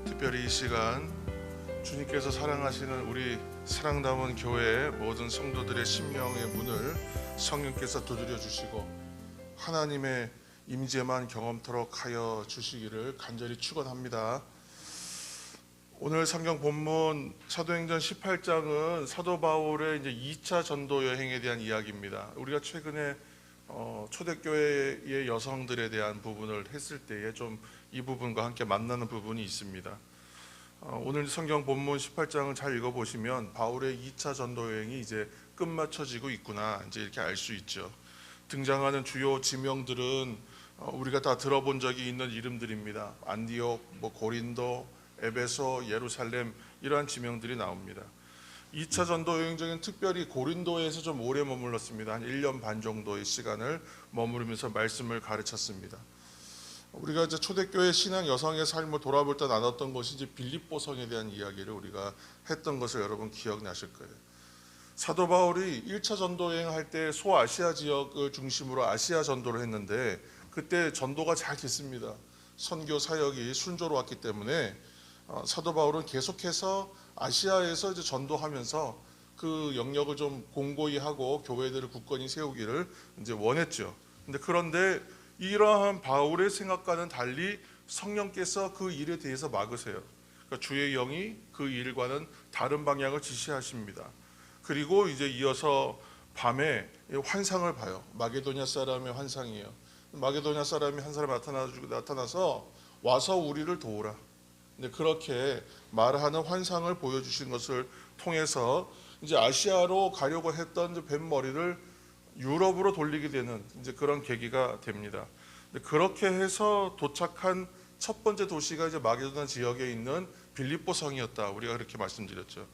특별히 이 시간 주님께서 사랑하시는 우리 사랑담은 교회 모든 성도들의 심령의 문을 성령께서 두드려 주시고 하나님의 임재만 경험토록 하여 주시기를 간절히 축원합니다. 오늘 성경 본문 사도행전 18장은 사도 바울의 이제 2차 전도 여행에 대한 이야기입니다. 우리가 최근에 초대교회의 여성들에 대한 부분을 했을 때에 좀 이 부분과 함께 만나는 부분이 있습니다. 오늘 성경 본문 18장을 잘 읽어보시면 바울의 2차 전도 여행이 이제 끝마쳐지고 있구나 이제 이렇게 알 수 있죠. 등장하는 주요 지명들은 우리가 다 들어본 적이 있는 이름들입니다. 안디옥, 고린도, 에베소, 예루살렘 이러한 지명들이 나옵니다. 2차 전도 여행 중엔 특별히 고린도에서 좀 오래 머물렀습니다. 한 1년 반 정도의 시간을 머무르면서 말씀을 가르쳤습니다. 우리가 이제 초대교회 신앙 여성의 삶을 돌아볼 때 나눴던 것이 이제 빌립보성에 대한 이야기를 우리가 했던 것을 여러분 기억나실 거예요. 사도 바울이 1차 전도 여행할 때 소아시아 지역을 중심으로 아시아 전도를 했는데 그때 전도가 잘 됐습니다. 선교 사역이 순조로웠기 때문에 사도 바울은 계속해서 아시아에서 이제 전도하면서 그 영역을 좀 공고히 하고 교회들을 굳건히 세우기를 이제 원했죠. 그런데 이러한 바울의 생각과는 달리 성령께서 그 일에 대해서 막으세요. 그러니까 주의 영이 그 일과는 다른 방향을 지시하십니다. 그리고 이제 이어서 밤에 환상을 봐요. 마게도냐 사람의 환상이에요. 마게도냐 사람이 한 사람 나타나서 와서 우리를 도우라. 그렇게 말하는 환상을 보여주신 것을 통해서 이제 아시아로 가려고 했던 뱃머리를 유럽으로 돌리게 되는 이제 그런 계기가 됩니다. 그렇게 해서 도착한 첫 번째 도시가 이제 마게도냐 지역에 있는 빌립보성이었다. 우리가 그렇게 말씀드렸죠.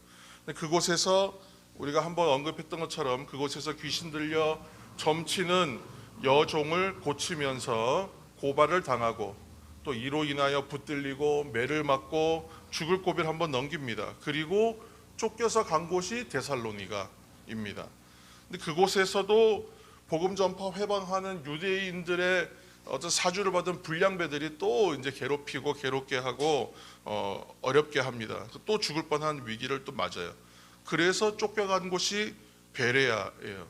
그곳에서 우리가 한번 언급했던 것처럼 그곳에서 귀신 들려 점치는 여종을 고치면서 고발을 당하고 또 이로 인하여 붙들리고 매를 맞고 죽을 고비를 한번 넘깁니다. 그리고 쫓겨서 간 곳이 데살로니가입니다. 근데 그곳에서도 복음 전파 회방하는 유대인들의 어떤 사주를 받은 불량배들이 또 이제 괴롭게 하고 어렵게 합니다. 또 죽을 뻔한 위기를 또 맞아요. 그래서 쫓겨간 곳이 베레아예요.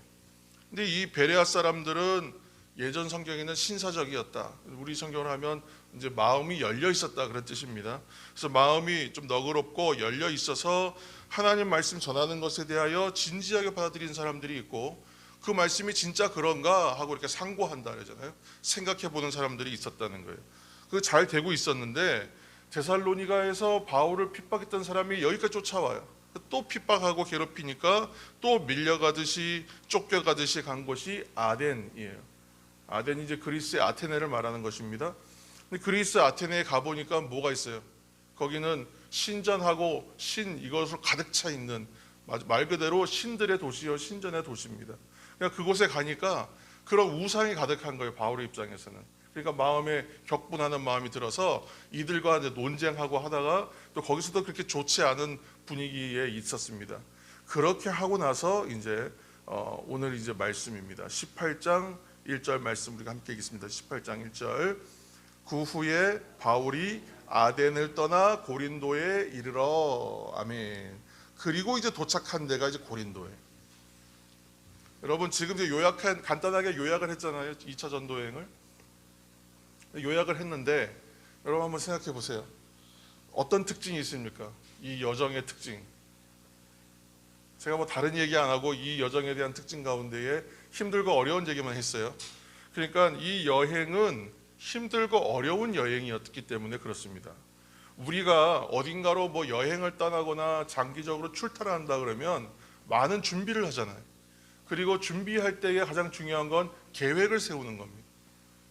근데 이 베레아 사람들은 예전 성경에는 신사적이었다. 우리 성경을 하면 이제 마음이 열려 있었다 그런 뜻입니다. 그래서 마음이 좀 너그럽고 열려 있어서 하나님 말씀 전하는 것에 대하여 진지하게 받아들이는 사람들이 있고 그 말씀이 진짜 그런가 하고 이렇게 상고한다 그러잖아요. 생각해 보는 사람들이 있었다는 거예요. 그 잘 되고 있었는데 데살로니가에서 바울을 핍박했던 사람이 여기까지 쫓아와요. 또 핍박하고 괴롭히니까 또 밀려가듯이 쫓겨가듯이 간 곳이 아덴이에요. 아덴이 이제 그리스의 아테네를 말하는 것입니다. 근데 그리스 아테네에 가보니까 뭐가 있어요? 거기는 신전하고 이것으로 가득 차 있는 말 그대로 신들의 도시요 신전의 도시입니다. 그러니까 그곳에 가니까 그런 우상이 가득한 거예요. 바울의 입장에서는. 그러니까 마음에 격분하는 마음이 들어서 이들과 이제 논쟁하고 하다가 또 거기서도 그렇게 좋지 않은 분위기에 있었습니다. 그렇게 하고 나서 이제 오늘 이제 말씀입니다. 18장 1절 말씀 우리가 함께 읽겠습니다. 18장 1절. 그 후에 바울이 아덴을 떠나 고린도에 이르러 아멘. 그리고 이제 도착한 데가 이제 고린도에. 여러분 지금 이제 간단하게 요약을 했잖아요. 2차 전도 여행을 요약을 했는데 여러분 한번 생각해 보세요. 어떤 특징이 있습니까? 이 여정의 특징. 제가 뭐 다른 얘기 안 하고 이 여정에 대한 특징 가운데에 힘들고 어려운 얘기만 했어요. 그러니까 이 여행은 힘들고 어려운 여행이었기 때문에 그렇습니다. 우리가 어딘가로 뭐 여행을 떠나거나 장기적으로 출타를 한다 그러면 많은 준비를 하잖아요. 그리고 준비할 때에 가장 중요한 건 계획을 세우는 겁니다.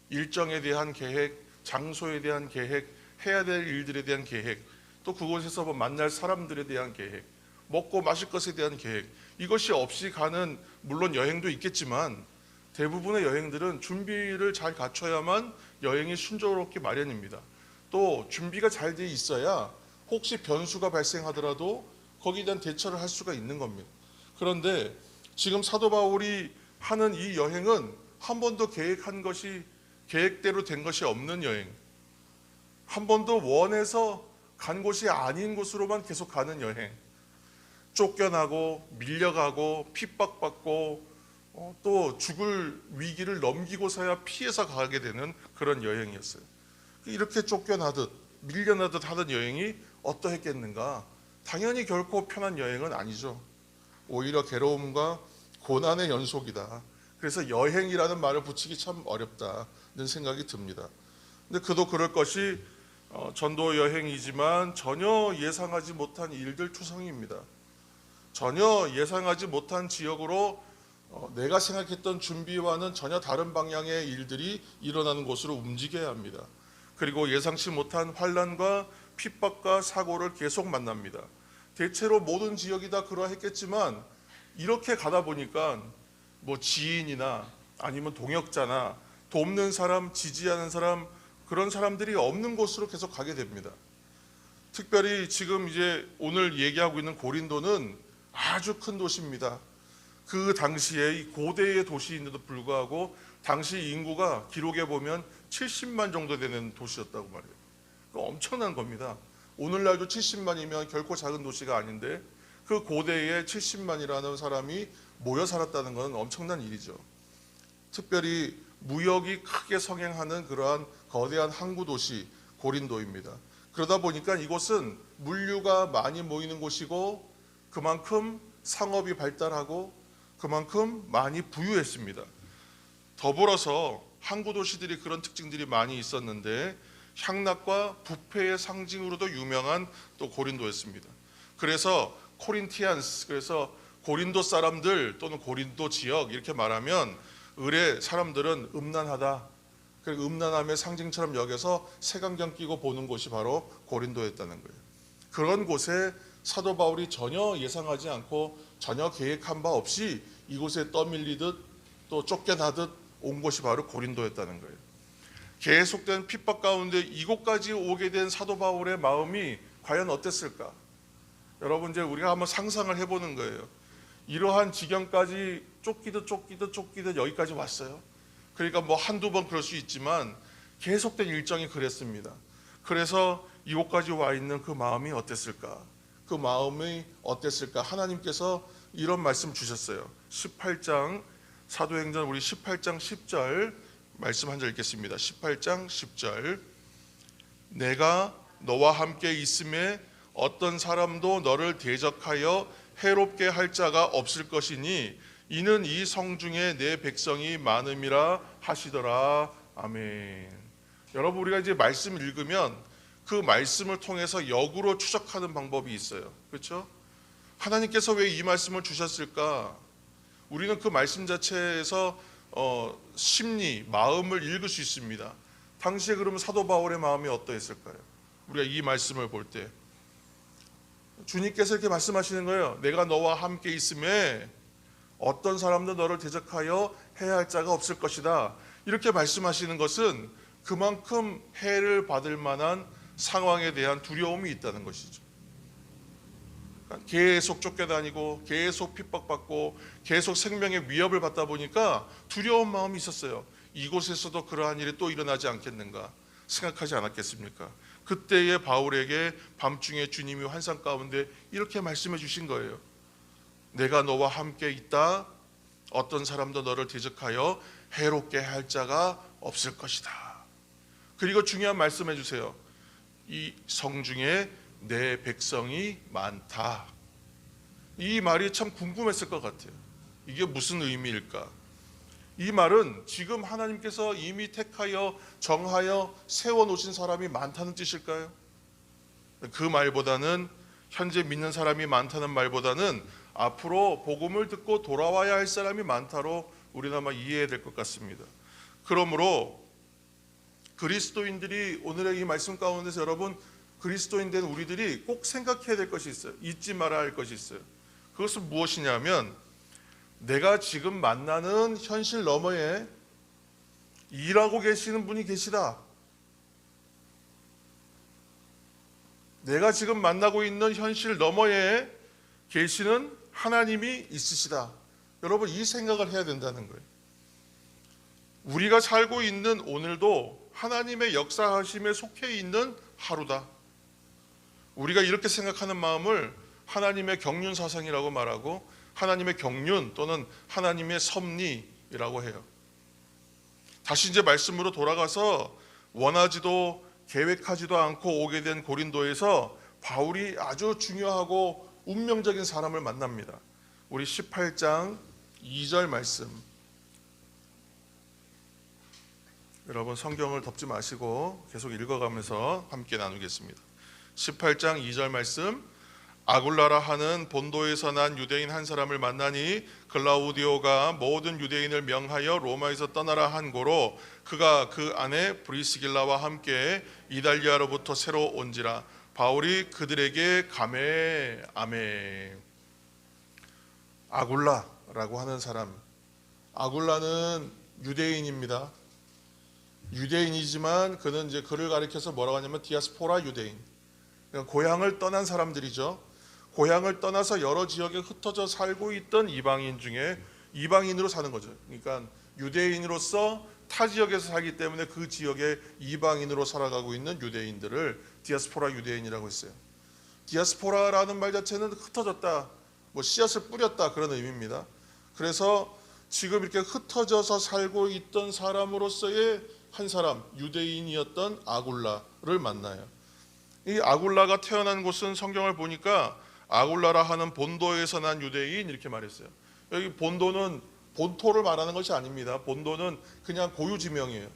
일정에 대한 계획, 장소에 대한 계획, 해야 될 일들에 대한 계획, 또 그곳에서 뭐 만날 사람들에 대한 계획, 먹고 마실 것에 대한 계획. 이것이 없이 가는 물론 여행도 있겠지만 대부분의 여행들은 준비를 잘 갖춰야만 여행이 순조롭게 마련입니다. 또 준비가 잘 돼 있어야 혹시 변수가 발생하더라도 거기에 대한 대처를 할 수가 있는 겁니다. 그런데 지금 사도 바울이 하는 이 여행은 한 번도 계획대로 된 것이 없는 여행, 한 번도 원해서 간 곳이 아닌 곳으로만 계속 가는 여행, 쫓겨나고 밀려가고 핍박받고 또 죽을 위기를 넘기고서야 피해서 가게 되는 그런 여행이었어요. 이렇게 쫓겨나듯 밀려나듯 하던 여행이 어떠했겠는가? 당연히 결코 편한 여행은 아니죠. 오히려 괴로움과 고난의 연속이다. 그래서 여행이라는 말을 붙이기 참 어렵다는 생각이 듭니다. 근데 그도 그럴 것이 전도 여행이지만 전혀 예상하지 못한 일들 투성이입니다. 전혀 예상하지 못한 지역으로 내가 생각했던 준비와는 전혀 다른 방향의 일들이 일어나는 곳으로 움직여야 합니다. 그리고 예상치 못한 환난과 핍박과 사고를 계속 만납니다. 대체로 모든 지역이 다 그러했겠지만 이렇게 가다 보니까 뭐 지인이나 아니면 동역자나 돕는 사람, 지지하는 사람, 그런 사람들이 없는 곳으로 계속 가게 됩니다. 특별히 지금 이제 오늘 얘기하고 있는 고린도는 아주 큰 도시입니다. 그 당시에 이 고대의 도시인데도 불구하고 당시 인구가 기록에 보면 70만 정도 되는 도시였다고 말해요. 엄청난 겁니다. 오늘날도 70만이면 결코 작은 도시가 아닌데 그 고대에 70만이라는 사람이 모여 살았다는 것은 엄청난 일이죠. 특별히 무역이 크게 성행하는 그러한 거대한 항구 도시 고린도입니다. 그러다 보니까 이곳은 물류가 많이 모이는 곳이고 그만큼 상업이 발달하고 그만큼 많이 부유했습니다. 더불어서 항구 도시들이 그런 특징들이 많이 있었는데 향락과 부패의 상징으로도 유명한 또 고린도였습니다. 그래서 코린티안스, 그래서 고린도 사람들 또는 고린도 지역 이렇게 말하면 을의 사람들은 음란하다, 음란함의 상징처럼 여겨서 색안경 끼고 보는 곳이 바로 고린도였다는 거예요. 그런 곳에 사도 바울이 전혀 예상하지 않고 전혀 계획한 바 없이 이곳에 떠밀리듯 또 쫓겨나듯 온 곳이 바로 고린도였다는 거예요. 계속된 핍박 가운데 이곳까지 오게 된 사도 바울의 마음이 과연 어땠을까? 여러분, 이제 우리가 한번 상상을 해보는 거예요. 이러한 지경까지 쫓기듯 여기까지 왔어요. 그러니까 뭐 한두 번 그럴 수 있지만 계속된 일정이 그랬습니다. 그래서 이곳까지 와 있는 그 마음이 어땠을까? 그 마음이 어땠을까? 하나님께서 이런 말씀 주셨어요. 18장 사도행전 우리 18장 10절 말씀 한 절 읽겠습니다. 18장 10절 내가 너와 함께 있음에 어떤 사람도 너를 대적하여 해롭게 할 자가 없을 것이니 이는 이 성중에 내 백성이 많음이라 하시더라. 아멘. 여러분, 우리가 이제 말씀 읽으면 그 말씀을 통해서 역으로 추적하는 방법이 있어요. 그렇죠? 하나님께서 왜 이 말씀을 주셨을까? 우리는 그 말씀 자체에서 심리, 마음을 읽을 수 있습니다. 당시에 그러면 사도 바울의 마음이 어떠했을까요? 우리가 이 말씀을 볼 때 주님께서 이렇게 말씀하시는 거예요. 내가 너와 함께 있음에 어떤 사람도 너를 대적하여 해야 할 자가 없을 것이다. 이렇게 말씀하시는 것은 그만큼 해를 받을 만한 상황에 대한 두려움이 있다는 것이죠. 계속 쫓겨다니고 계속 핍박받고 계속 생명의 위협을 받다 보니까 두려운 마음이 있었어요. 이곳에서도 그러한 일이 또 일어나지 않겠는가 생각하지 않았겠습니까? 그때의 바울에게 밤중에 주님이 환상 가운데 이렇게 말씀해 주신 거예요. 내가 너와 함께 있다. 어떤 사람도 너를 대적하여 해롭게 할 자가 없을 것이다. 그리고 중요한 말씀해 주세요. 이 성중에 내 백성이 많다. 이 말이 참 궁금했을 것 같아요. 이게 무슨 의미일까? 이 말은 지금 하나님께서 이미 택하여 정하여 세워놓으신 사람이 많다는 뜻일까요? 그 말보다는 현재 믿는 사람이 많다는 말보다는 앞으로 복음을 듣고 돌아와야 할 사람이 많다로 우리는 아마 이해해야 될 것 같습니다. 그러므로 그리스도인들이 오늘의 이 말씀 가운데서 여러분 그리스도인 된 우리들이 꼭 생각해야 될 것이 있어요. 잊지 말아야 할 것이 있어요. 그것은 무엇이냐면 내가 지금 만나는 현실 너머에 일하고 계시는 분이 계시다. 내가 지금 만나고 있는 현실 너머에 계시는 하나님이 있으시다. 여러분 이 생각을 해야 된다는 거예요. 우리가 살고 있는 오늘도 하나님의 역사하심에 속해 있는 하루다. 우리가 이렇게 생각하는 마음을 하나님의 경륜 사상이라고 말하고 하나님의 경륜 또는 하나님의 섭리라고 해요. 다시 이제 말씀으로 돌아가서 원하지도 계획하지도 않고 오게 된 고린도에서 바울이 아주 중요하고 운명적인 사람을 만납니다. 우리 18장 2절 말씀, 여러분 성경을 덮지 마시고 계속 읽어가면서 함께 나누겠습니다. 18장 2절 말씀, 아굴라라 하는 본도에서 난 유대인 한 사람을 만나니 글라우디오가 모든 유대인을 명하여 로마에서 떠나라 한 고로 그가 그 안에 브리스길라와 함께 이달리아로부터 새로 온지라. 바울이 그들에게 가매. 아멘. 아굴라라고 하는 사람, 아굴라는 유대인입니다. 유대인이지만 그는 이제 그를 가리켜서 뭐라고 하냐면 디아스포라 유대인, 그러니까 고향을 떠난 사람들이죠. 고향을 떠나서 여러 지역에 흩어져 살고 있던 이방인 중에 이방인으로 사는 거죠. 그러니까 유대인으로서 타 지역에서 살기 때문에 그 지역에 이방인으로 살아가고 있는 유대인들을 디아스포라 유대인이라고 했어요. 디아스포라라는 말 자체는 흩어졌다, 뭐 씨앗을 뿌렸다 그런 의미입니다. 그래서 지금 이렇게 흩어져서 살고 있던 사람으로서의 한 사람, 유대인이었던 아굴라를 만나요. 이 아굴라가 태어난 곳은 성경을 보니까 아굴라라 하는 본도에서 난 유대인 이렇게 말했어요. 여기 본도는 본토를 말하는 것이 아닙니다. 본도는 그냥 고유지명이에요.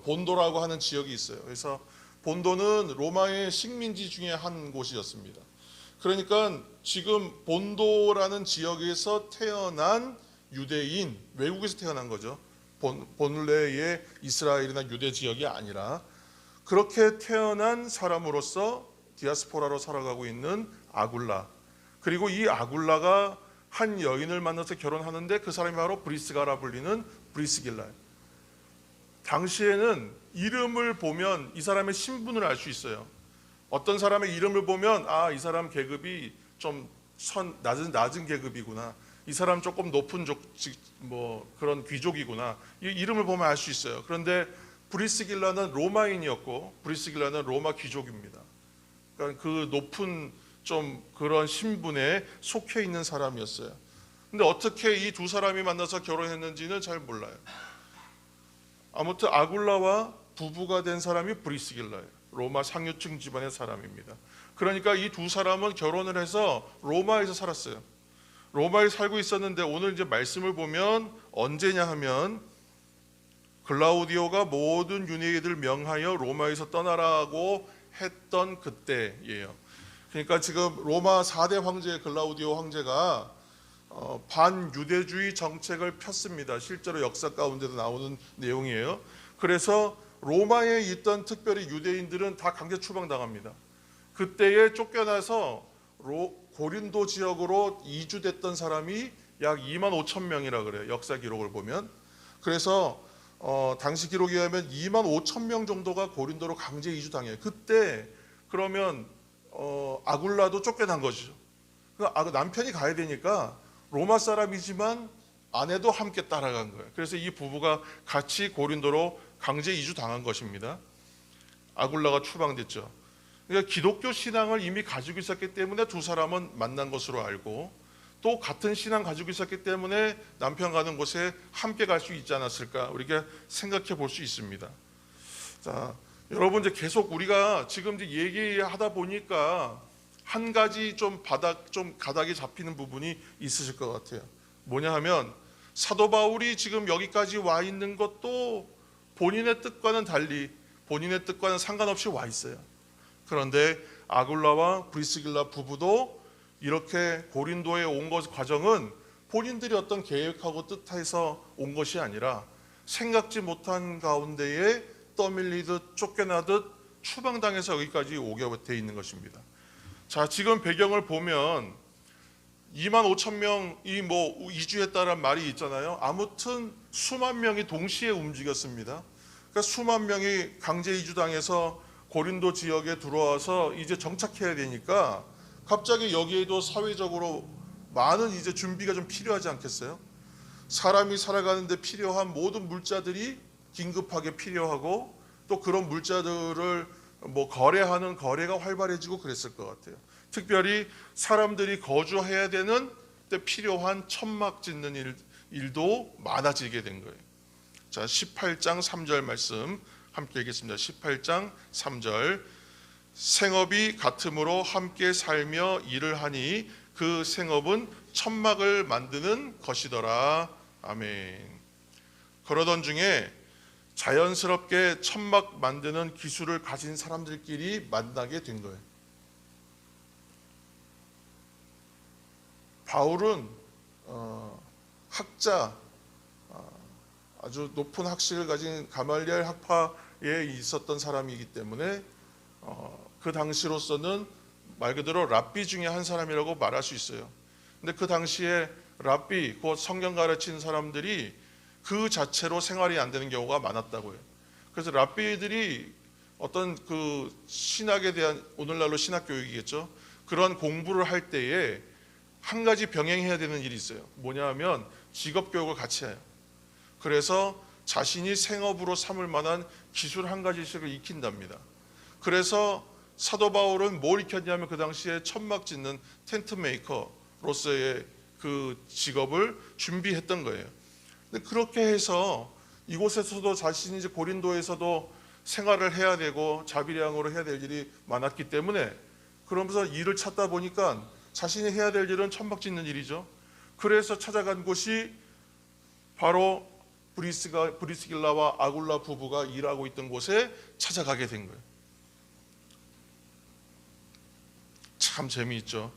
본도라고 하는 지역이 있어요. 그래서 본도는 로마의 식민지 중에 한 곳이었습니다. 그러니까 지금 본도라는 지역에서 태어난 유대인, 외국에서 태어난 거죠. 본래의 이스라엘이나 유대 지역이 아니라 그렇게 태어난 사람으로서 디아스포라로 살아가고 있는 아굴라, 그리고 이 아굴라가 한 여인을 만나서 결혼하는데 그 사람이 바로 브리스가라 불리는 브리스길라예요. 당시에는 이름을 보면 이 사람의 신분을 알 수 있어요. 어떤 사람의 이름을 보면 아, 이 사람 계급이 좀 낮은 계급이구나, 이 사람 조금 높은 그런 귀족이구나, 이 이름을 보면 알 수 있어요. 그런데 브리스길라는 로마인이었고 브리스길라는 로마 귀족입니다. 그러니까 그 높은 좀 그런 신분에 속해 있는 사람이었어요. 근데 어떻게 이 두 사람이 만나서 결혼했는지는 잘 몰라요. 아무튼 아굴라와 부부가 된 사람이 브리스길라예요. 로마 상류층 집안의 사람입니다. 그러니까 이 두 사람은 결혼을 해서 로마에서 살았어요. 로마에 살고 있었는데 오늘 이제 말씀을 보면 언제냐 하면 글라우디오가 모든 유대인들 명하여 로마에서 떠나라고 했던 그때예요. 그러니까 지금 로마 4대 황제 글라우디오 황제가 반유대주의 정책을 폈습니다. 실제로 역사 가운데도 나오는 내용이에요. 그래서 로마에 있던 특별히 유대인들은 다 강제 추방당합니다. 그때에 쫓겨나서 고린도 지역으로 이주됐던 사람이 약 2만 5천 명이라 그래요. 역사 기록을 보면. 그래서 당시 기록에 의하면 2만 5천 명 정도가 고린도로 강제 이주당해요. 그때 그러면 아굴라도 쫓겨난 것이죠. 남편이 가야 되니까 로마 사람이지만 아내도 함께 따라간 거예요. 그래서 이 부부가 같이 고린도로 강제 이주당한 것입니다. 아굴라가 추방됐죠. 그러니까 기독교 신앙을 이미 가지고 있었기 때문에 두 사람은 만난 것으로 알고, 또 같은 신앙 가지고 있었기 때문에 남편 가는 곳에 함께 갈 수 있지 않았을까, 우리가 생각해 볼 수 있습니다. 자, 여러분 이제 계속 우리가 지금 이제 얘기하다 보니까 한 가지 좀 가닥이 잡히는 부분이 있으실 것 같아요. 뭐냐 하면 사도 바울이 지금 여기까지 와 있는 것도 본인의 뜻과는 달리, 본인의 뜻과는 상관없이 와 있어요. 그런데 아굴라와 브리스길라 부부도 이렇게 고린도에 온 것 과정은 본인들이 어떤 계획하고 뜻해서 온 것이 아니라 생각지 못한 가운데에 떠밀리듯 쫓겨나듯 추방당해서 여기까지 오게 돼 있는 것입니다. 자, 지금 배경을 보면 2만 5천 명이 이주했다는 말이 있잖아요. 아무튼 수만 명이 동시에 움직였습니다. 그러니까 수만 명이 강제 이주당해서 고린도 지역에 들어와서 이제 정착해야 되니까 갑자기 여기에도 사회적으로 많은 이제 준비가 좀 필요하지 않겠어요? 사람이 살아가는데 필요한 모든 물자들이 긴급하게 필요하고, 또 그런 물자들을 뭐 거래하는 거래가 활발해지고 그랬을 것 같아요. 특별히 사람들이 거주해야 되는 때 필요한 천막 짓는 일도 많아지게 된 거예요. 자, 18장 3절 말씀 함께 읽겠습니다. 18장 3절. 생업이 같음으로 함께 살며 일을 하니 그 생업은 천막을 만드는 것이더라. 아멘. 그러던 중에 자연스럽게 천막 만드는 기술을 가진 사람들끼리 만나게 된 거예요. 바울은 학자, 아주 높은 학식을 가진 가말리엘 학파에 있었던 사람이기 때문에 그 당시로서는 말 그대로 랍비 중에 한 사람이라고 말할 수 있어요. 근데 그 당시에 랍비, 곧 성경 가르치는 사람들이 그 자체로 생활이 안 되는 경우가 많았다고 해요. 그래서 랍비들이 어떤 그 신학에 대한, 오늘날로 신학 교육이겠죠, 그런 공부를 할 때에 한 가지 병행해야 되는 일이 있어요. 뭐냐 하면 직업 교육을 같이 해요. 그래서 자신이 생업으로 삼을 만한 기술 한 가지씩을 익힌답니다. 그래서 사도 바울은 뭘 익혔냐면 그 당시에 천막 짓는 텐트 메이커로서의 그 직업을 준비했던 거예요. 근데 그렇게 해서 이곳에서도 자신이 이제 고린도에서도 생활을 해야 되고 자비량으로 해야 될 일이 많았기 때문에, 그러면서 일을 찾다 보니까 자신이 해야 될 일은 천막 짓는 일이죠. 그래서 찾아간 곳이 바로 브리스길라와 아굴라 부부가 일하고 있던 곳에 찾아가게 된 거예요. 참 재미있죠.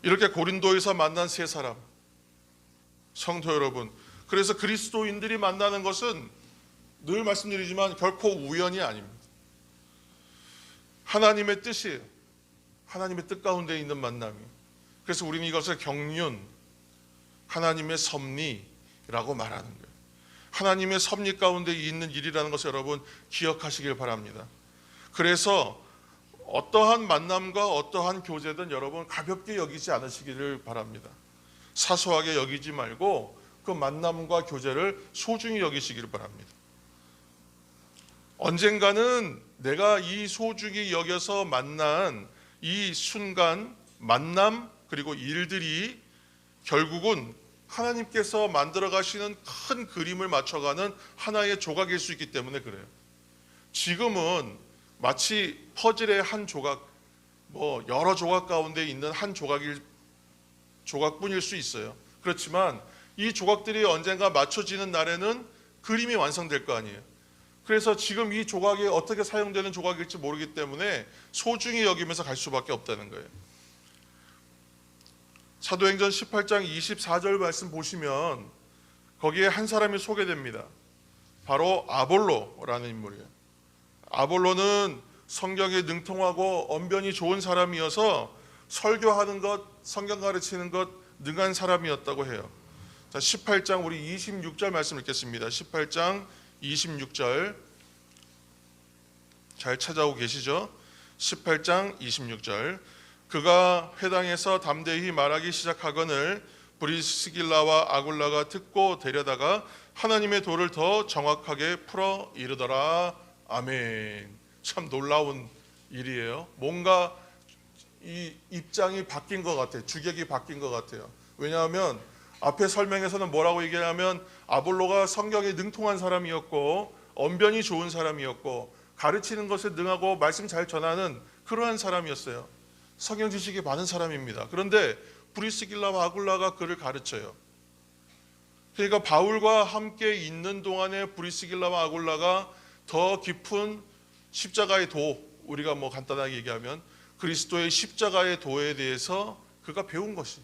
이렇게 고린도에서 만난 세 사람, 성도 여러분, 그래서 그리스도인들이 만나는 것은 늘 말씀드리지만 결코 우연이 아닙니다. 하나님의 뜻이에요. 하나님의 뜻 가운데 있는 만남이. 그래서 우리는 이것을 경륜, 하나님의 섭리라고 말하는 거예요. 하나님의 섭리 가운데 있는 일이라는 것을 여러분 기억하시길 바랍니다. 그래서 어떠한 만남과 어떠한 교제든 여러분 가볍게 여기지 않으시기를 바랍니다. 사소하게 여기지 말고 그 만남과 교제를 소중히 여기시기를 바랍니다. 언젠가는 내가 이 소중히 여겨서 만난 이 순간, 만남, 그리고 일들이 결국은 하나님께서 만들어 가시는 큰 그림을 맞춰가는 하나의 조각일 수 있기 때문에 그래요. 지금은 마치 퍼즐의 한 조각, 뭐 여러 조각 가운데 있는 한 조각뿐일 수 있어요. 그렇지만 이 조각들이 언젠가 맞춰지는 날에는 그림이 완성될 거 아니에요. 그래서 지금 이 조각이 어떻게 사용되는 조각일지 모르기 때문에 소중히 여기면서 갈 수밖에 없다는 거예요. 사도행전 18장 24절 말씀 보시면 거기에 한 사람이 소개됩니다. 바로 아볼로라는 인물이에요. 아볼로는 성경에 능통하고 언변이 좋은 사람이어서 설교하는 것, 성경 가르치는 것 능한 사람이었다고 해요. 자, 18장 우리 26절 말씀 읽겠습니다. 18장 26절 잘 찾아오고 계시죠? 18장 26절. 그가 회당에서 담대히 말하기 시작하거늘 브리스길라와 아굴라가 듣고 데려다가 하나님의 도를 더 정확하게 풀어 이르더라. 아멘. 참 놀라운 일이에요. 뭔가 이 입장이 바뀐 것 같아요. 주객이 바뀐 것 같아요. 왜냐하면 앞에 설명에서는 뭐라고 얘기하냐면 아볼로가 성경에 능통한 사람이었고 언변이 좋은 사람이었고 가르치는 것에 능하고 말씀 잘 전하는 그러한 사람이었어요. 성경 지식이 많은 사람입니다. 그런데 브리스길라와 아굴라가 그를 가르쳐요. 그러니까 바울과 함께 있는 동안에 브리스길라와 아굴라가 더 깊은 십자가의 도, 우리가 뭐 간단하게 얘기하면 그리스도의 십자가의 도에 대해서 그가 배운 것이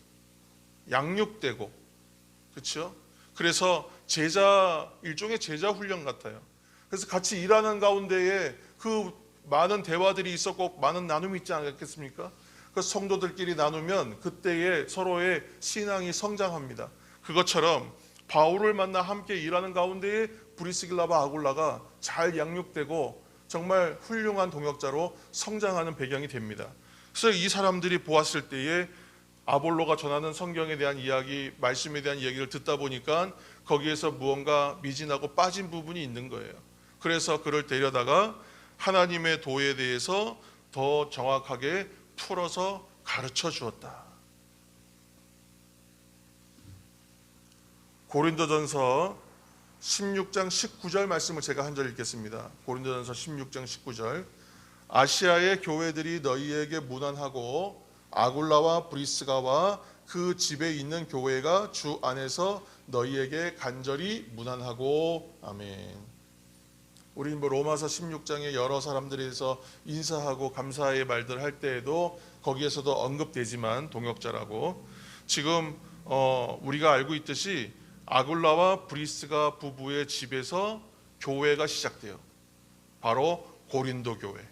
양육되고, 그렇죠? 그래서 일종의 제자 훈련 같아요. 그래서 같이 일하는 가운데에 그 많은 대화들이 있었고 많은 나눔이 있지 않겠습니까? 그 성도들끼리 나누면 그때에 서로의 신앙이 성장합니다. 그것처럼 바울을 만나 함께 일하는 가운데에 브리스길라와 아굴라가 잘 양육되고 정말 훌륭한 동역자로 성장하는 배경이 됩니다. 그래서 이 사람들이 보았을 때에 아볼로가 전하는 성경에 대한 이야기, 말씀에 대한 이야기를 듣다 보니까 거기에서 무언가 미진하고 빠진 부분이 있는 거예요. 그래서 그를 데려다가 하나님의 도에 대해서 더 정확하게 풀어서 가르쳐 주었다. 고린도전서 16장 19절 말씀을 제가 한 절 읽겠습니다. 고린도전서 16장 19절. 아시아의 교회들이 너희에게 문안하고 아굴라와 브리스가와 그 집에 있는 교회가 주 안에서 너희에게 간절히 문안하고. 아멘. 우리 로마서 16장에 여러 사람들에 대해서 인사하고 감사의 말들 할 때에도 거기에서도 언급되지만 동역자라고, 지금 우리가 알고 있듯이 아굴라와 브리스가 부부의 집에서 교회가 시작돼요. 바로 고린도 교회.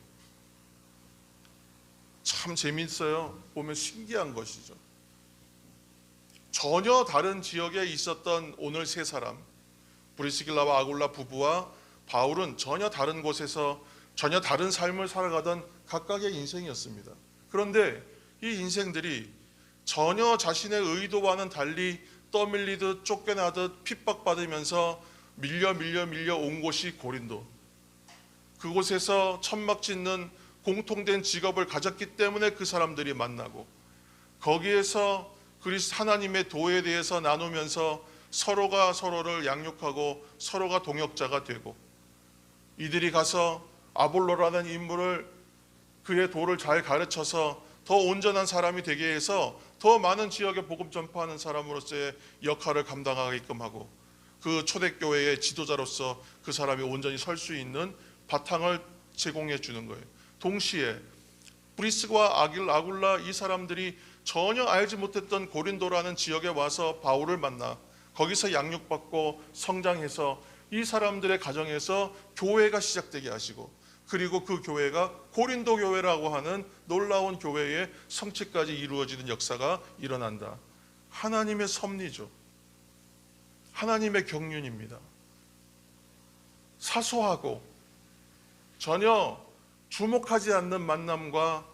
참 재미있어요. 보면 신기한 것이죠. 전혀 다른 지역에 있었던 오늘 세 사람, 브리스길라와 아굴라 부부와 바울은 전혀 다른 곳에서 전혀 다른 삶을 살아가던 각각의 인생이었습니다. 그런데 이 인생들이 전혀 자신의 의도와는 달리 떠밀리듯 쫓겨나듯 핍박받으면서 밀려 온 곳이 고린도. 그곳에서 천막 짓는 공통된 직업을 가졌기 때문에 그 사람들이 만나고, 거기에서 그리스도 하나님의 도에 대해서 나누면서 서로가 서로를 양육하고 서로가 동역자가 되고, 이들이 가서 아볼로라는 인물을 그의 도를 잘 가르쳐서 더 온전한 사람이 되게 해서 더 많은 지역에 복음 전파하는 사람으로서의 역할을 감당하게끔 하고, 그 초대교회의 지도자로서 그 사람이 온전히 설 수 있는 바탕을 제공해 주는 거예요. 동시에 브리스와 아굴라 이 사람들이 전혀 알지 못했던 고린도라는 지역에 와서 바울을 만나 거기서 양육받고 성장해서 이 사람들의 가정에서 교회가 시작되게 하시고, 그리고 그 교회가 고린도 교회라고 하는 놀라운 교회의 성취까지 이루어지는 역사가 일어난다. 하나님의 섭리죠. 하나님의 경륜입니다. 사소하고 전혀 주목하지 않는 만남과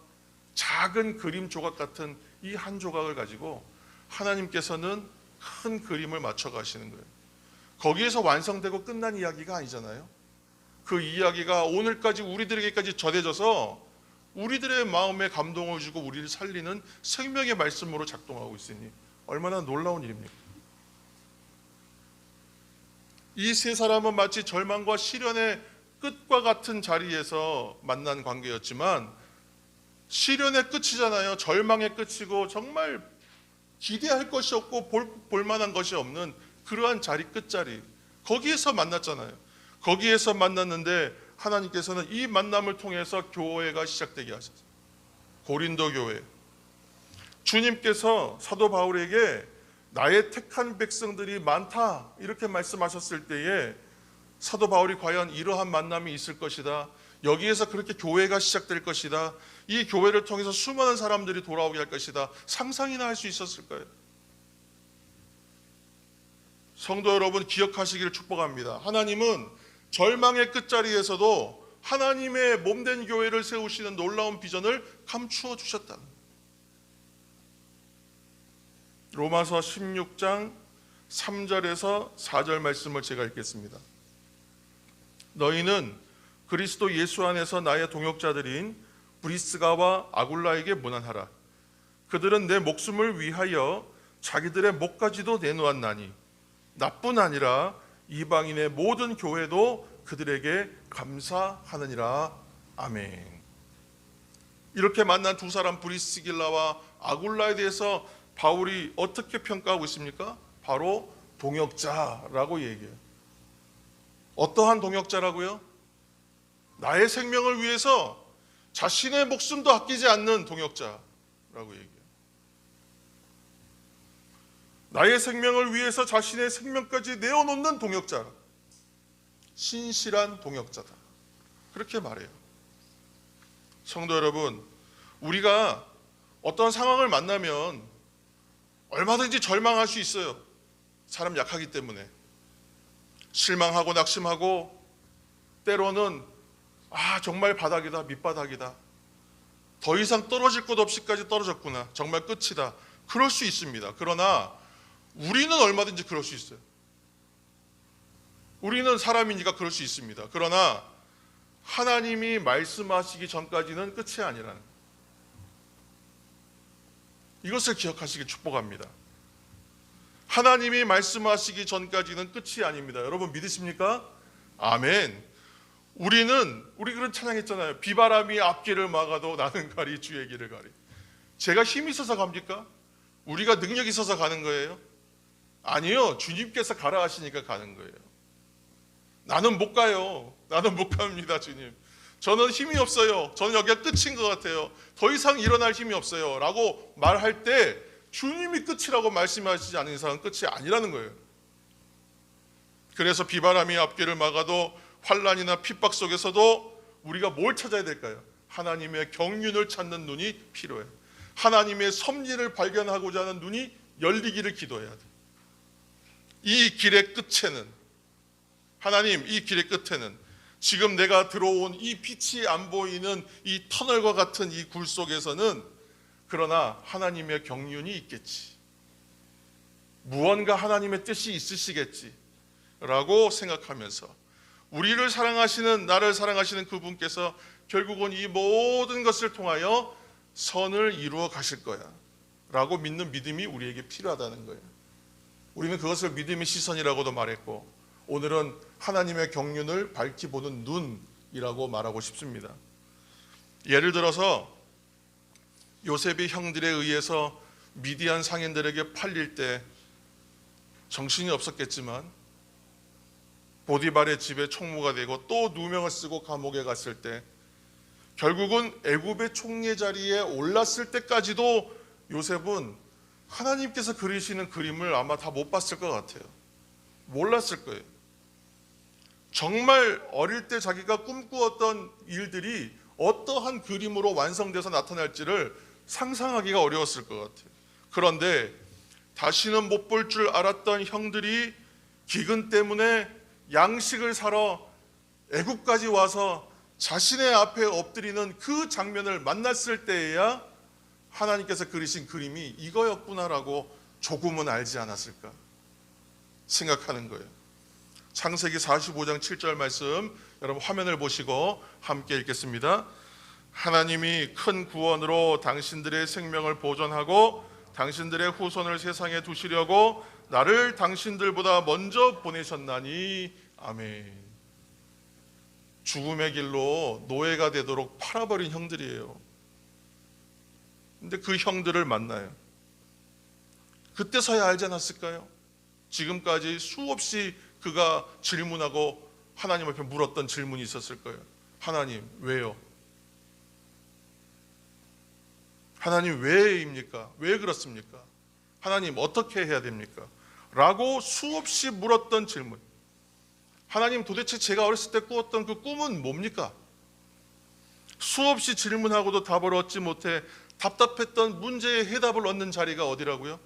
작은 그림 조각 같은 이 한 조각을 가지고 하나님께서는 큰 그림을 맞춰 가시는 거예요. 거기에서 완성되고 끝난 이야기가 아니잖아요. 그 이야기가 오늘까지 우리들에게까지 전해져서 우리들의 마음에 감동을 주고 우리를 살리는 생명의 말씀으로 작동하고 있으니 얼마나 놀라운 일입니까? 이 세 사람은 마치 절망과 시련의 끝과 같은 자리에서 만난 관계였지만, 시련의 끝이잖아요. 절망의 끝이고 정말 기대할 것이 없고 볼만한 것이 없는 그러한 자리, 끝자리, 거기에서 만났잖아요. 거기에서 만났는데 하나님께서는 이 만남을 통해서 교회가 시작되게 하셨어요. 고린도 교회. 주님께서 사도 바울에게 나의 택한 백성들이 많다 이렇게 말씀하셨을 때에 사도 바울이 과연 이러한 만남이 있을 것이다, 여기에서 그렇게 교회가 시작될 것이다, 이 교회를 통해서 수많은 사람들이 돌아오게 할 것이다, 상상이나 할 수 있었을까요? 성도 여러분, 기억하시기를 축복합니다. 하나님은 절망의 끝자리에서도 하나님의 몸된 교회를 세우시는 놀라운 비전을 감추어 주셨다. 로마서 16장 3절에서 4절 말씀을 제가 읽겠습니다. 너희는 그리스도 예수 안에서 나의 동역자들인 브리스가와 아굴라에게 문안하라. 그들은 내 목숨을 위하여 자기들의 목까지도 내놓았나니 나뿐 아니라 이방인의 모든 교회도 그들에게 감사하느니라. 아멘. 이렇게 만난 두 사람 브리스길라와 아굴라에 대해서 바울이 어떻게 평가하고 있습니까? 바로 동역자라고 얘기해요. 어떠한 동역자라고요? 나의 생명을 위해서 자신의 목숨도 아끼지 않는 동역자라고 얘기해요. 나의 생명을 위해서 자신의 생명까지 내어놓는 동역자, 신실한 동역자다, 그렇게 말해요. 성도 여러분, 우리가 어떤 상황을 만나면 얼마든지 절망할 수 있어요. 사람 약하기 때문에 실망하고 낙심하고, 때로는 정말 바닥이다, 밑바닥이다, 더 이상 떨어질 곳 없이까지 떨어졌구나, 정말 끝이다, 그럴 수 있습니다. 그러나 우리는 얼마든지 그럴 수 있어요. 우리는 사람이니까 그럴 수 있습니다. 그러나 하나님이 말씀하시기 전까지는 끝이 아니라는 거예요. 이것을 기억하시길 축복합니다. 하나님이 말씀하시기 전까지는 끝이 아닙니다. 여러분 믿으십니까? 아멘. 우리 그런 찬양했잖아요. 비바람이 앞길을 막아도 나는 가리 주의 길을 가리. 제가 힘이 있어서 갑니까? 우리가 능력이 있어서 가는 거예요? 아니요. 주님께서 가라 하시니까 가는 거예요. 나는 못 가요. 나는 못 갑니다, 주님. 저는 힘이 없어요. 저는 여기가 끝인 것 같아요. 더 이상 일어날 힘이 없어요. 라고 말할 때 주님이 끝이라고 말씀하시지 않은 이상은 끝이 아니라는 거예요. 그래서 비바람이 앞길을 막아도 환난이나 핍박 속에서도 우리가 뭘 찾아야 될까요? 하나님의 경륜을 찾는 눈이 필요해요. 하나님의 섭리를 발견하고자 하는 눈이 열리기를 기도해야 돼요. 이 길의 끝에는 하나님, 이 길의 끝에는 지금 내가 들어온 이 빛이 안 보이는 이 터널과 같은 이 굴 속에서는 그러나 하나님의 경륜이 있겠지. 무언가 하나님의 뜻이 있으시겠지 라고 생각하면서 우리를 사랑하시는, 나를 사랑하시는 그분께서 결국은 이 모든 것을 통하여 선을 이루어 가실 거야 라고 믿는 믿음이 우리에게 필요하다는 거예요. 우리는 그것을 믿음의 시선이라고도 말했고, 오늘은 하나님의 경륜을 밝히 보는 눈이라고 말하고 싶습니다. 예를 들어서 요셉이 형들에 의해서 미디안 상인들에게 팔릴 때 정신이 없었겠지만 보디발의 집에 총무가 되고 또 누명을 쓰고 감옥에 갔을 때 결국은 애굽의 총리 자리에 올랐을 때까지도 요셉은 하나님께서 그리시는 그림을 아마 다 못 봤을 것 같아요. 몰랐을 거예요. 정말 어릴 때 자기가 꿈꾸었던 일들이 어떠한 그림으로 완성돼서 나타날지를 상상하기가 어려웠을 것 같아요. 그런데 다시는 못 볼 줄 알았던 형들이 기근 때문에 양식을 사러 애굽까지 와서 자신의 앞에 엎드리는 그 장면을 만났을 때에야 하나님께서 그리신 그림이 이거였구나라고 조금은 알지 않았을까 생각하는 거예요. 창세기 45장 7절 말씀 여러분 화면을 보시고 함께 읽겠습니다. 하나님이 큰 구원으로 당신들의 생명을 보존하고 당신들의 후손을 세상에 두시려고 나를 당신들보다 먼저 보내셨나니 아멘. 죽음의 길로 노예가 되도록 팔아버린 형들이에요. 근데 그 형들을 만나요. 그때서야 알지 않았을까요? 지금까지 수없이 그가 질문하고 하나님 앞에 물었던 질문이 있었을 거예요. 하나님 왜요? 하나님 왜입니까? 왜 그렇습니까? 하나님 어떻게 해야 됩니까? 라고 수없이 물었던 질문. 하나님 도대체 제가 어렸을 때 꾸었던 그 꿈은 뭡니까? 수없이 질문하고도 답을 얻지 못해 답답했던 문제의 해답을 얻는 자리가 어디라고요?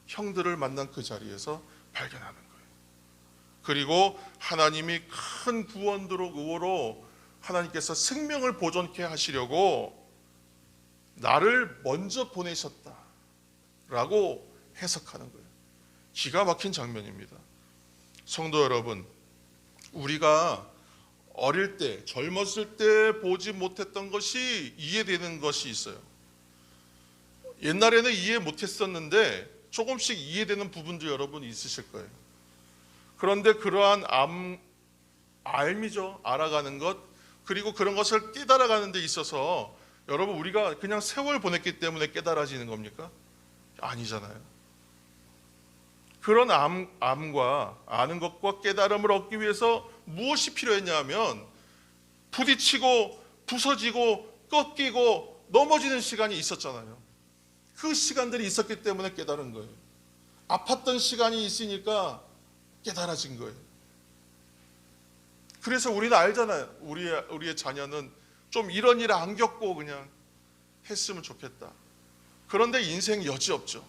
형들을 만난 그 자리에서 발견하는 거예요. 그리고 하나님이 큰 구원으로 하나님께서 생명을 보존케 하시려고 나를 먼저 보내셨다라고 해석하는 거예요. 기가 막힌 장면입니다. 성도 여러분, 우리가 어릴 때, 젊었을 때 보지 못했던 것이 이해되는 것이 있어요. 옛날에는 이해 못했었는데 조금씩 이해되는 부분도 여러분 있으실 거예요. 그런데 그러한 알미죠. 알아가는 것, 그리고 그런 것을 깨달아가는 데 있어서 여러분 우리가 그냥 세월 보냈기 때문에 깨달아지는 겁니까? 아니잖아요. 그런 암과 아는 것과 깨달음을 얻기 위해서 무엇이 필요했냐 하면 부딪히고 부서지고 꺾이고 넘어지는 시간이 있었잖아요. 그 시간들이 있었기 때문에 깨달은 거예요. 아팠던 시간이 있으니까 깨달아진 거예요. 그래서 우리는 알잖아요. 우리의 자녀는 좀 이런 일 안 겪고 그냥 했으면 좋겠다. 그런데 인생 여지없죠.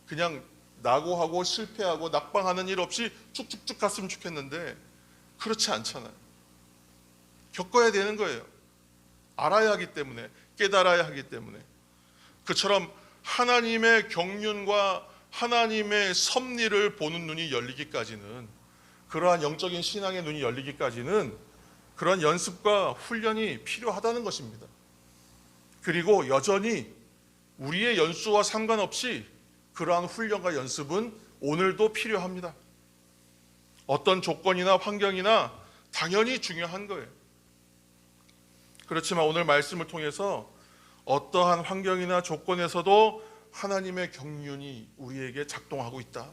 그냥 낙오하고 실패하고 낙방하는 일 없이 쭉쭉쭉 갔으면 좋겠는데 그렇지 않잖아요. 겪어야 되는 거예요. 알아야 하기 때문에, 깨달아야 하기 때문에. 그처럼 하나님의 경륜과 하나님의 섭리를 보는 눈이 열리기까지는 그러한 영적인 신앙의 눈이 열리기까지는 그러한 연습과 훈련이 필요하다는 것입니다. 그리고 여전히 우리의 연수와 상관없이 그러한 훈련과 연습은 오늘도 필요합니다. 어떤 조건이나 환경이나 당연히 중요한 거예요. 그렇지만 오늘 말씀을 통해서 어떠한 환경이나 조건에서도 하나님의 경륜이 우리에게 작동하고 있다.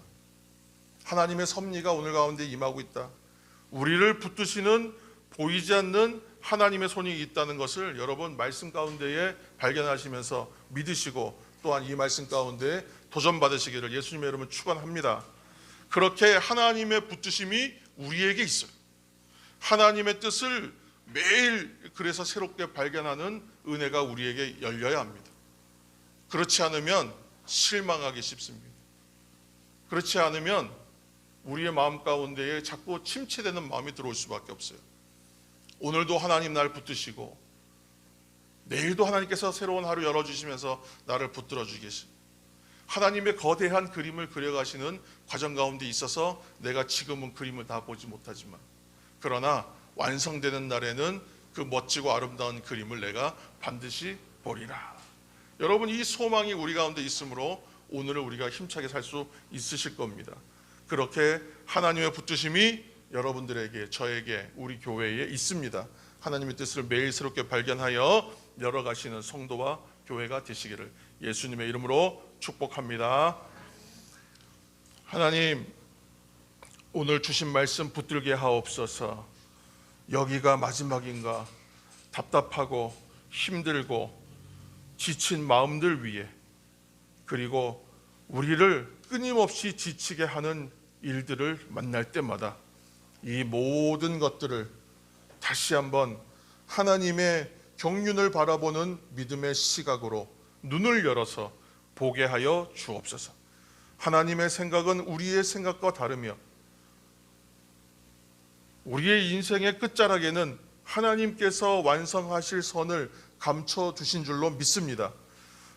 하나님의 섭리가 오늘 가운데 임하고 있다. 우리를 붙드시는 보이지 않는 하나님의 손이 있다는 것을 여러분 말씀 가운데에 발견하시면서 믿으시고 또한 이 말씀 가운데 도전받으시기를 예수님의 이름으로 축원합니다. 그렇게 하나님의 붙드심이 우리에게 있어요. 하나님의 뜻을 매일 그래서 새롭게 발견하는 은혜가 우리에게 열려야 합니다. 그렇지 않으면 실망하기 쉽습니다. 그렇지 않으면 우리의 마음 가운데에 자꾸 침체되는 마음이 들어올 수밖에 없어요. 오늘도 하나님 날 붙드시고 내일도 하나님께서 새로운 하루 열어주시면서 나를 붙들어 주시고 하나님의 거대한 그림을 그려가시는 과정 가운데 있어서 내가 지금은 그림을 다 보지 못하지만 그러나 완성되는 날에는 그 멋지고 아름다운 그림을 내가 반드시 보리라. 여러분, 이 소망이 우리 가운데 있으므로 오늘을 우리가 힘차게 살 수 있으실 겁니다. 그렇게 하나님의 붙드심이 여러분들에게, 저에게, 우리 교회에 있습니다. 하나님의 뜻을 매일 새롭게 발견하여 열어가시는 성도와 교회가 되시기를 예수님의 이름으로 축복합니다. 하나님, 오늘 주신 말씀 붙들게 하옵소서. 여기가 마지막인가 답답하고 힘들고 지친 마음들 위에, 그리고 우리를 끊임없이 지치게 하는 일들을 만날 때마다 이 모든 것들을 다시 한번 하나님의 경륜을 바라보는 믿음의 시각으로 눈을 열어서 보게 하여 주옵소서. 하나님의 생각은 우리의 생각과 다르며 우리의 인생의 끝자락에는 하나님께서 완성하실 선을 감춰주신 줄로 믿습니다.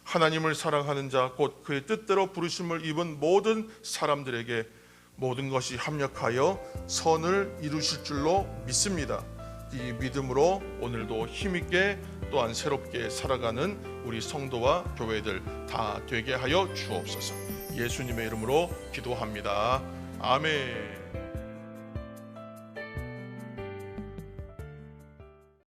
하나님을 사랑하는 자, 곧 그의 뜻대로 부르심을 입은 모든 사람들에게 모든 것이 합력하여 선을 이루실 줄로 믿습니다. 이 믿음으로 오늘도 힘있게 또한 새롭게 살아가는 우리 성도와 교회들 다 되게 하여 주옵소서. 예수님의 이름으로 기도합니다. 아멘.